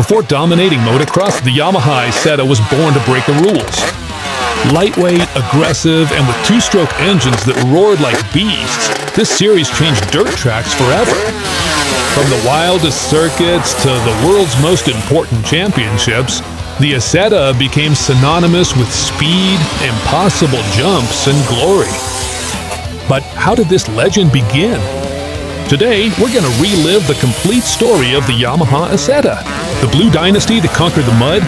Before dominating motocross, the Yamaha YZ was born to break the rules. Lightweight, aggressive, and with two-stroke engines that roared like beasts, this series changed dirt tracks forever. From the wildest circuits to the world's most important championships, the YZ became synonymous with speed, impossible jumps, and glory. But how did this legend begin? Today, we're going to relive the complete story of the Yamaha YZ, the Blue Dynasty that conquered the mud.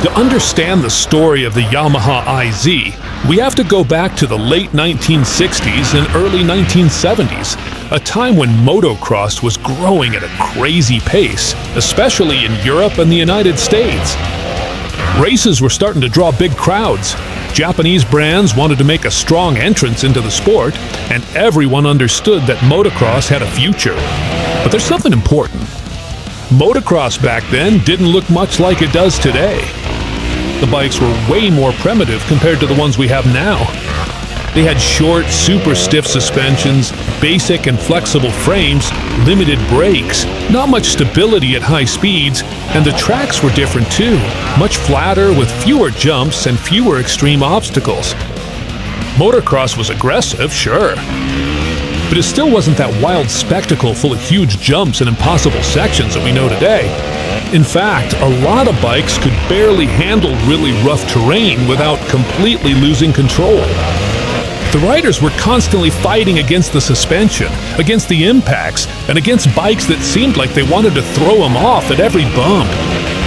To understand the story of the Yamaha YZ, we have to go back to the late 1960s and early 1970s, a time when motocross was growing at a crazy pace, especially in Europe and the United States. Races were starting to draw big crowds. Japanese brands wanted to make a strong entrance into the sport, and everyone understood that motocross had a future. But there's something important. Motocross back then didn't look much like it does today. The bikes were way more primitive compared to the ones we have now. They had short, super stiff suspensions, basic and flexible frames, limited brakes, not much stability at high speeds, and the tracks were different too, much flatter with fewer jumps and fewer extreme obstacles. Motocross was aggressive, sure, but it still wasn't that wild spectacle full of huge jumps and impossible sections that we know today. In fact, a lot of bikes could barely handle really rough terrain without completely losing control. The riders were constantly fighting against the suspension, against the impacts, and against bikes that seemed like they wanted to throw them off at every bump.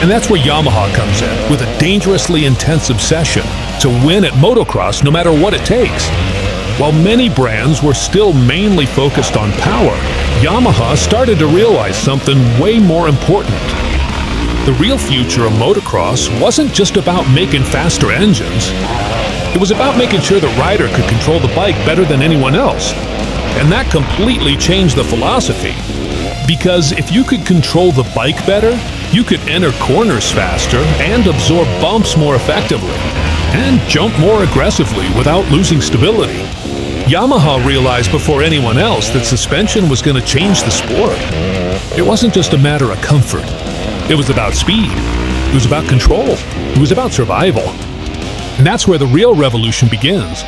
And that's where Yamaha comes in, with a dangerously intense obsession to win at motocross no matter what it takes. While many brands were still mainly focused on power, Yamaha started to realize something way more important. The real future of motocross wasn't just about making faster engines. It was about making sure the rider could control the bike better than anyone else. And that completely changed the philosophy. Because if you could control the bike better, you could enter corners faster and absorb bumps more effectively, and jump more aggressively without losing stability. Yamaha realized before anyone else that suspension was going to change the sport. It wasn't just a matter of comfort. It was about speed. It was about control. It was about survival. And that's where the real revolution begins.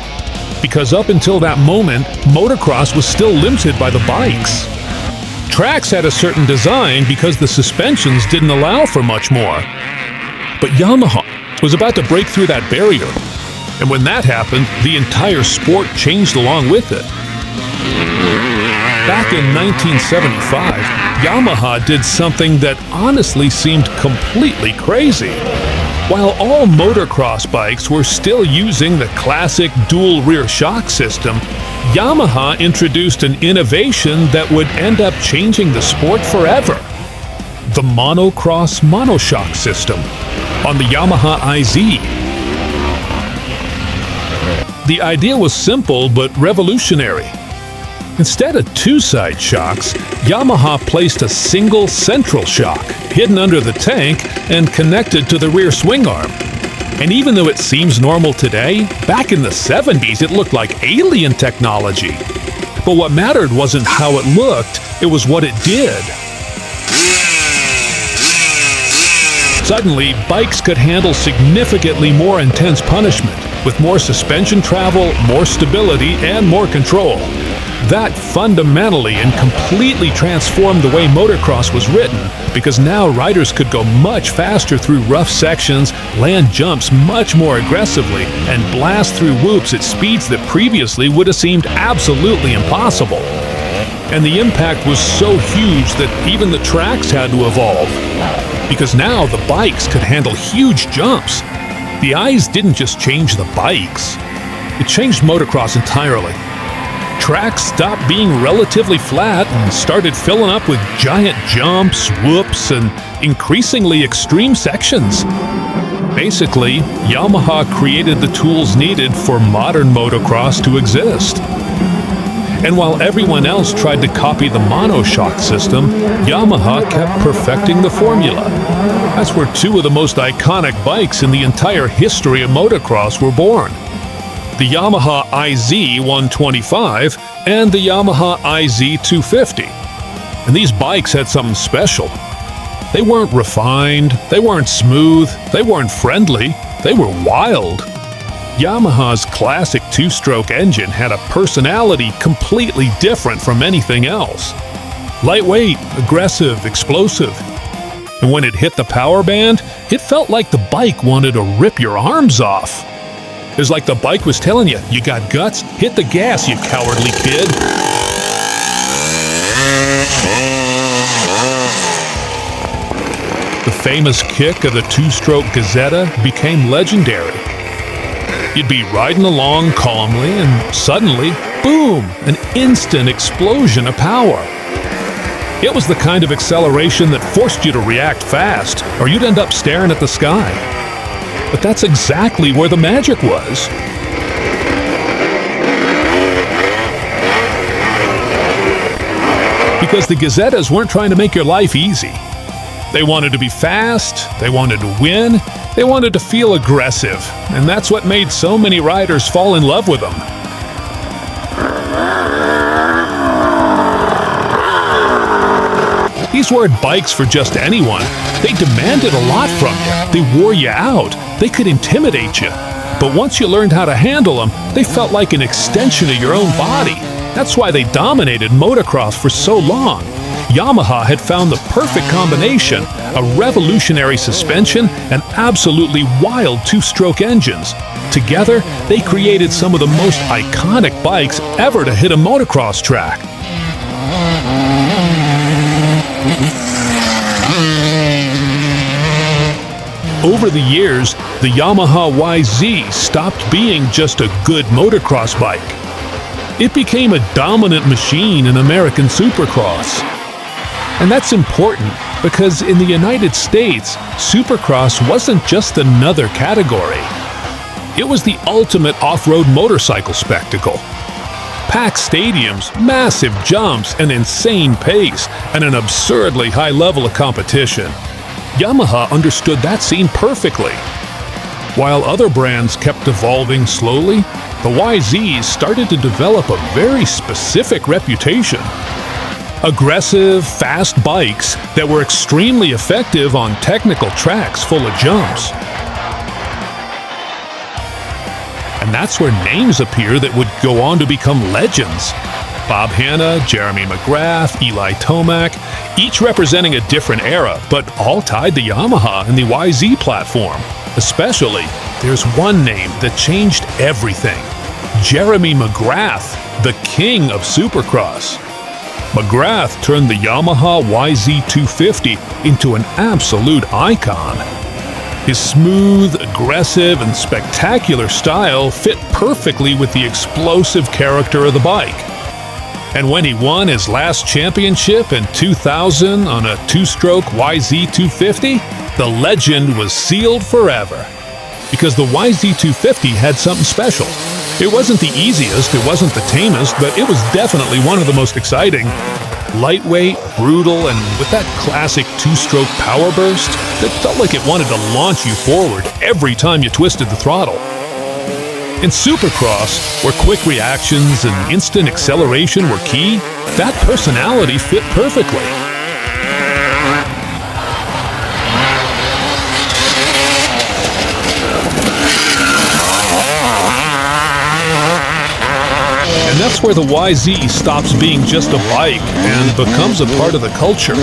Because up until that moment, motocross was still limited by the bikes. Tracks had a certain design because the suspensions didn't allow for much more. But Yamaha was about to break through that barrier. And when that happened, the entire sport changed along with it. Back in 1975, Yamaha did something that honestly seemed completely crazy. While all motocross bikes were still using the classic dual rear shock system, Yamaha introduced an innovation that would end up changing the sport forever. The monocross monoshock system on the Yamaha YZ. The idea was simple but revolutionary. Instead of two-side shocks, Yamaha placed a single central shock, hidden under the tank and connected to the rear swing arm. And even though it seems normal today, back in the 70s it looked like alien technology. But what mattered wasn't how it looked, it was what it did. Suddenly, bikes could handle significantly more intense punishment, with more suspension travel, more stability, and more control. That fundamentally and completely transformed the way motocross was written, because now riders could go much faster through rough sections, land jumps much more aggressively, and blast through whoops at speeds that previously would have seemed absolutely impossible. And the impact was so huge that even the tracks had to evolve, because now the bikes could handle huge jumps. The eyes didn't just change the bikes, it changed motocross entirely. Tracks stopped being relatively flat and started filling up with giant jumps, whoops, and increasingly extreme sections. Basically, Yamaha created the tools needed for modern motocross to exist. And while everyone else tried to copy the monoshock system, Yamaha kept perfecting the formula. That's where two of the most iconic bikes in the entire history of motocross were born. The Yamaha YZ125 and the Yamaha YZ250. And these bikes had something special. They weren't refined, they weren't smooth, they weren't friendly, they were wild. Yamaha's classic two-stroke engine had a personality completely different from anything else. Lightweight, aggressive, explosive. And when it hit the power band, it felt like the bike wanted to rip your arms off. It was like the bike was telling you, you got guts? Hit the gas, you cowardly kid. The famous kick of the two-stroke Gazetta became legendary. You'd be riding along calmly and suddenly, boom, an instant explosion of power. It was the kind of acceleration that forced you to react fast, or you'd end up staring at the sky. But that's exactly where the magic was. Because the Gazettas weren't trying to make your life easy. They wanted to be fast, they wanted to win, they wanted to feel aggressive, and that's what made so many riders fall in love with them. These weren't bikes for just anyone. They demanded a lot from you. They wore you out. They could intimidate you. But once you learned how to handle them, they felt like an extension of your own body. That's why they dominated motocross for so long. Yamaha had found the perfect combination, a revolutionary suspension and absolutely wild two-stroke engines. Together, they created some of the most iconic bikes ever to hit a motocross track. Over the years, the Yamaha YZ stopped being just a good motocross bike. It became a dominant machine in American Supercross. And that's important because in the United States, Supercross wasn't just another category. It was the ultimate off-road motorcycle spectacle. Packed stadiums, massive jumps, an insane pace, and an absurdly high level of competition. Yamaha understood that scene perfectly. While other brands kept evolving slowly, the YZs started to develop a very specific reputation. Aggressive, fast bikes that were extremely effective on technical tracks full of jumps. And that's where names appear that would go on to become legends. Bob Hanna, Jeremy McGrath, Eli Tomac, each representing a different era, but all tied to Yamaha and the YZ platform. Especially, there's one name that changed everything. Jeremy McGrath, the king of Supercross. McGrath turned the Yamaha YZ250 into an absolute icon. His smooth, aggressive, and spectacular style fit perfectly with the explosive character of the bike. And when he won his last championship in 2000 on a two-stroke YZ250, the legend was sealed forever. Because the YZ250 had something special. It wasn't the easiest, it wasn't the tamest, but it was definitely one of the most exciting. Lightweight, brutal, and with that classic two-stroke power burst that felt like it wanted to launch you forward every time you twisted the throttle. In Supercross, where quick reactions and instant acceleration were key, that personality fit perfectly. And that's where the YZ stops being just a bike and becomes a part of the culture.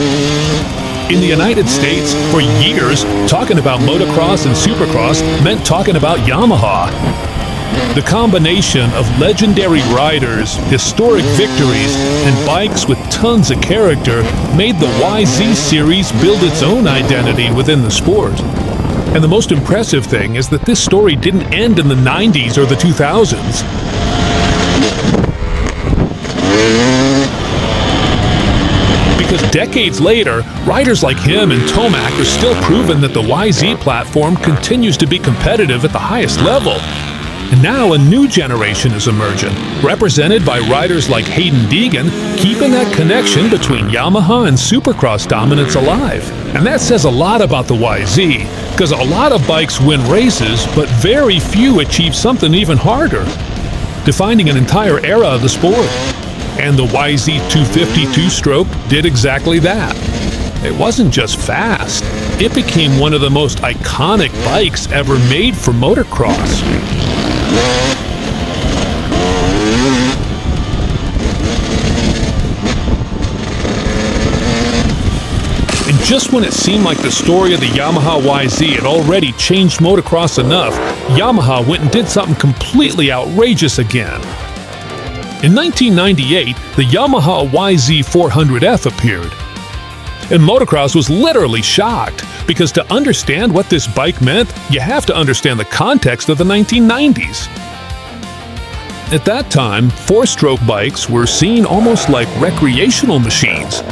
In the United States, for years, talking about motocross and supercross meant talking about Yamaha. The combination of legendary riders, historic victories, and bikes with tons of character made the YZ series build its own identity within the sport. And the most impressive thing is that this story didn't end in the 90s or the 2000s. Because decades later, riders like him and Tomac are still proving that the YZ platform continues to be competitive at the highest level. And now a new generation is emerging, represented by riders like Hayden Deegan, keeping that connection between Yamaha and Supercross dominance alive. And that says a lot about the YZ, because a lot of bikes win races, but very few achieve something even harder, defining an entire era of the sport. And the YZ250 two-stroke did exactly that. It wasn't just fast, it became one of the most iconic bikes ever made for motocross. And just when it seemed like the story of the Yamaha YZ had already changed motocross enough, Yamaha went and did something completely outrageous again. In 1998, the Yamaha YZ490F appeared. And motocross was literally shocked, because to understand what this bike meant, you have to understand the context of the 1990s. At that time, four-stroke bikes were seen almost like recreational machines.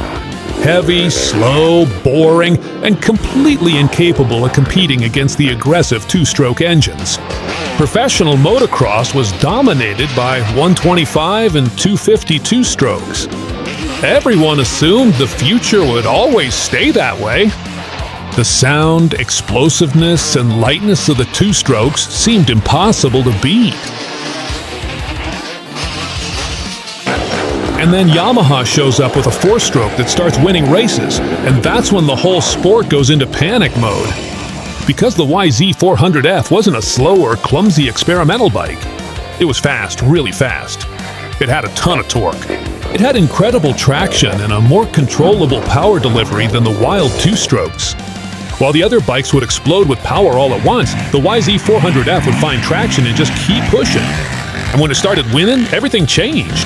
Heavy, slow, boring, and completely incapable of competing against the aggressive two-stroke engines. Professional motocross was dominated by 125 and 250 two-strokes. Everyone assumed the future would always stay that way. The sound, explosiveness, and lightness of the two-strokes seemed impossible to beat. And then Yamaha shows up with a four-stroke that starts winning races, and that's when the whole sport goes into panic mode. Because the YZ400F wasn't a slow or clumsy experimental bike. It was fast, really fast. It had a ton of torque. It had incredible traction and a more controllable power delivery than the wild two-strokes. While the other bikes would explode with power all at once, the YZ400F would find traction and just keep pushing. And when it started winning, everything changed.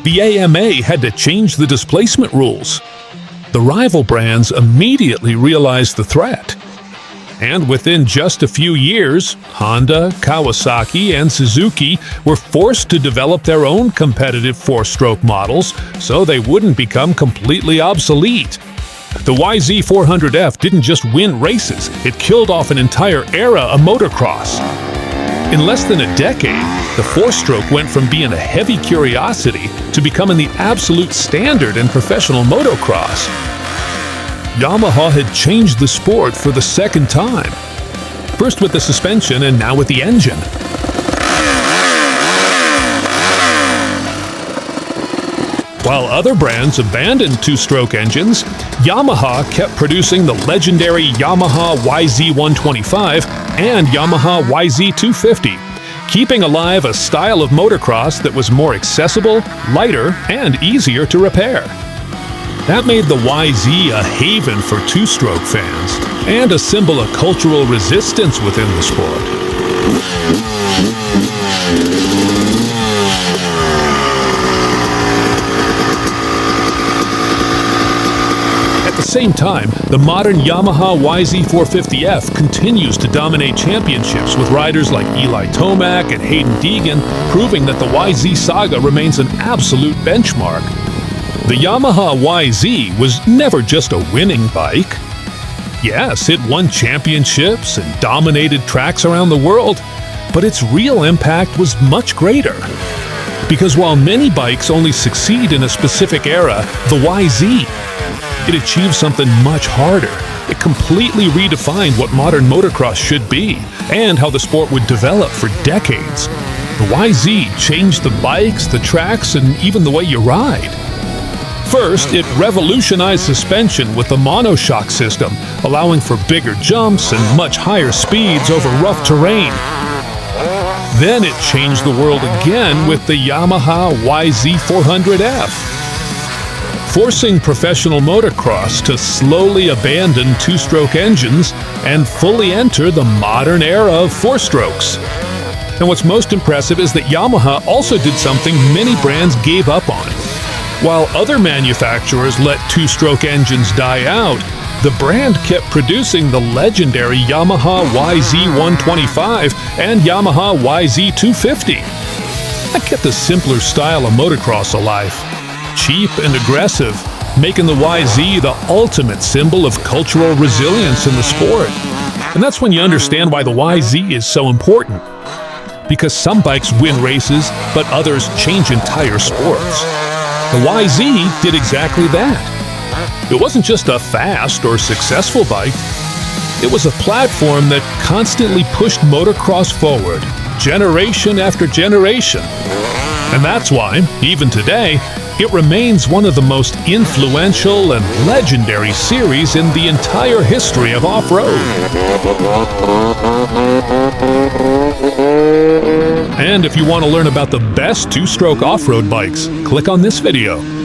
The AMA had to change the displacement rules. The rival brands immediately realized the threat. And within just a few years, Honda, Kawasaki, and Suzuki were forced to develop their own competitive four-stroke models so they wouldn't become completely obsolete. The YZ400F didn't just win races, it killed off an entire era of motocross. In less than a decade, the four-stroke went from being a heavy curiosity to becoming the absolute standard in professional motocross. Yamaha had changed the sport for the second time. First with the suspension and now with the engine. While other brands abandoned two-stroke engines, Yamaha kept producing the legendary Yamaha YZ125 and Yamaha YZ250, keeping alive a style of motocross that was more accessible, lighter, and easier to repair. That made the YZ a haven for two-stroke fans, and a symbol of cultural resistance within the sport. At the same time, the modern Yamaha YZ450F continues to dominate championships with riders like Eli Tomac and Hayden Deegan, proving that the YZ saga remains an absolute benchmark. The Yamaha YZ was never just a winning bike. Yes, it won championships and dominated tracks around the world, but its real impact was much greater. Because while many bikes only succeed in a specific era, the YZ, it achieved something much harder. It completely redefined what modern motocross should be, and how the sport would develop for decades. The YZ changed the bikes, the tracks, and even the way you ride. First, it revolutionized suspension with the monoshock system, allowing for bigger jumps and much higher speeds over rough terrain. Then it changed the world again with the Yamaha YZ400F, forcing professional motocross to slowly abandon two-stroke engines and fully enter the modern era of four-strokes. And what's most impressive is that Yamaha also did something many brands gave up on. While other manufacturers let two-stroke engines die out, the brand kept producing the legendary Yamaha YZ125 and Yamaha YZ250. That kept a simpler style of motocross alive. Cheap and aggressive, making the YZ the ultimate symbol of cultural resilience in the sport. And that's when you understand why the YZ is so important. Because some bikes win races, but others change entire sports. The YZ did exactly that. It wasn't just a fast or successful bike. It was a platform that constantly pushed motocross forward, generation after generation. And that's why, even today, it remains one of the most influential and legendary series in the entire history of off-road. And if you want to learn about the best two-stroke off-road bikes, click on this video.